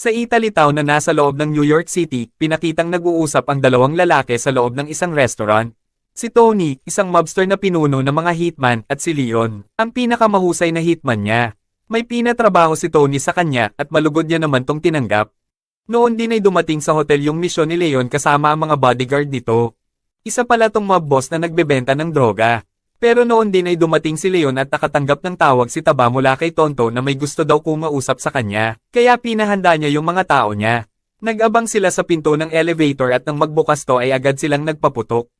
Sa Italy town na nasa loob ng New York City, pinakitang nag-uusap ang dalawang lalaki sa loob ng isang restaurant. Si Tony, isang mobster na pinuno ng mga hitman, at si Leon, ang pinakamahusay na hitman niya. May pinatrabaho si Tony sa kanya at malugod niya naman tong tinanggap. Noon din ay dumating sa hotel yung misyon ni Leon kasama ang mga bodyguard nito. Isa pala tong mob boss na nagbebenta ng droga. Pero noon din ay dumating si Leon at nakatanggap ng tawag si Taba mula kay Tonto na may gusto daw kumausap sa kanya, kaya pinahanda niya yung mga tao niya. Nag-abang sila sa pinto ng elevator at nang magbukas to ay agad silang nagpaputok.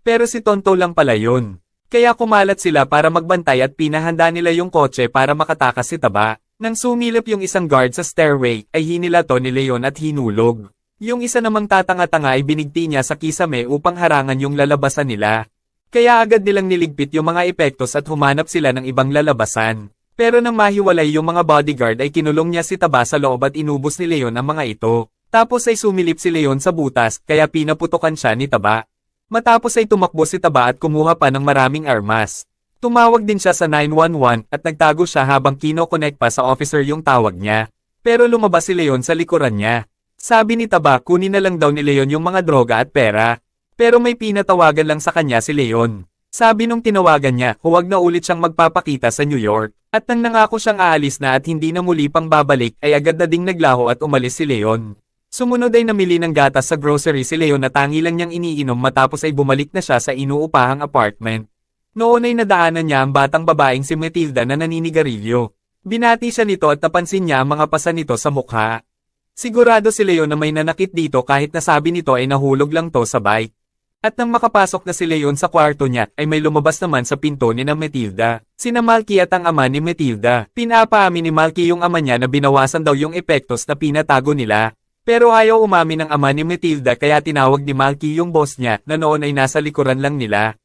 Pero si Tonto lang pala yun. Kaya kumalat sila para magbantay at pinahanda nila yung kotse para makatakas si Taba. Nang sumilip yung isang guard sa stairway, ay hinila to ni Leon at hinulog. Yung isa namang tatanga-tanga ay binigti niya sa kisame upang harangan yung lalabasan nila. Kaya agad nilang niligpit yung mga epektos at humanap sila ng ibang lalabasan. Pero nang mahiwalay yung mga bodyguard ay kinulong niya si Taba sa loob at inubos ni Leon ang mga ito. Tapos ay sumilip si Leon sa butas kaya pinaputokan siya ni Taba. Matapos ay tumakbo si Taba at kumuha pa ng maraming armas. Tumawag din siya sa 911 at nagtago siya habang kino-connect pa sa officer yung tawag niya. Pero lumabas si Leon sa likuran niya. Sabi ni Taba kunin na lang daw ni Leon yung mga droga at pera. Pero may pinatawagan lang sa kanya si Leon. Sabi nung tinawagan niya, huwag na ulit siyang magpapakita sa New York. At nang nangako siyang aalis na at hindi na muli pang babalik ay agad na ding naglaho at umalis si Leon. Sumunod ay namili ng gatas sa grocery si Leon na tangi lang niyang iniinom matapos ay bumalik na siya sa inuupahang apartment. Noon ay nadaanan niya ang batang babaeng si Matilda na naninigarilyo. Binati siya nito at napansin niya ang mga pasa nito sa mukha. Sigurado si Leon na may nanakit dito kahit nasabi nito ay nahulog lang to sa bike. At nang makapasok na si Leon sa kwarto niya, ay may lumabas naman sa pinto ni na Matilda. Sina Malky at ang ama ni Matilda. Pinapaamin ni Malky yung ama niya na binawasan daw yung epektos na pinatago nila. Pero ayaw umamin ng ama ni Matilda kaya tinawag ni Malky yung boss niya na noon ay nasa likuran lang nila.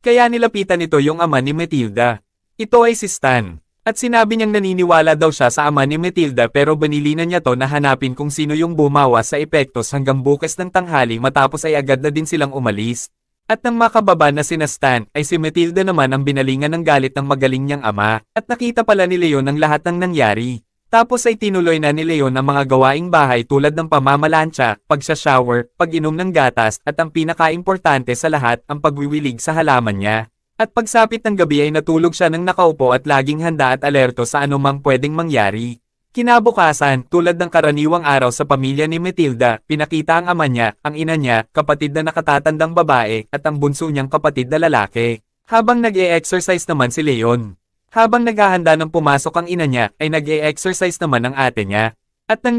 Kaya nilapitan nito yung ama ni Matilda. Ito ay si Stan. At sinabi niyang naniniwala daw siya sa ama ni Matilda pero banilinan niya to na hanapin kung sino yung bumawas sa epektos hanggang bukas ng tanghali matapos ay agad na din silang umalis. At nang makababa na sina Stan, ay si Matilda naman ang binalingan ng galit ng magaling niyang ama at nakita pala ni Leon ang lahat ng nangyari. Tapos ay tinuloy na ni Leon ang mga gawaing bahay tulad ng pamamalansya, pagsha-shower, pag-inom ng gatas at ang pinaka-importante sa lahat ang pagwiwilig sa halaman niya. At pagsapit ng gabi ay natulog siya ng nakaupo at laging handa at alerto sa anumang pwedeng mangyari. Kinabukasan, tulad ng karaniwang araw sa pamilya ni Matilda, pinakita ang ama niya, ang ina niya, kapatid na nakatatandang babae, at ang bunso niyang kapatid na lalaki. Habang nag-e-exercise naman si Leon. Habang naghahanda ng pumasok ang ina niya, ay nag-e-exercise naman ang ate niya. At nang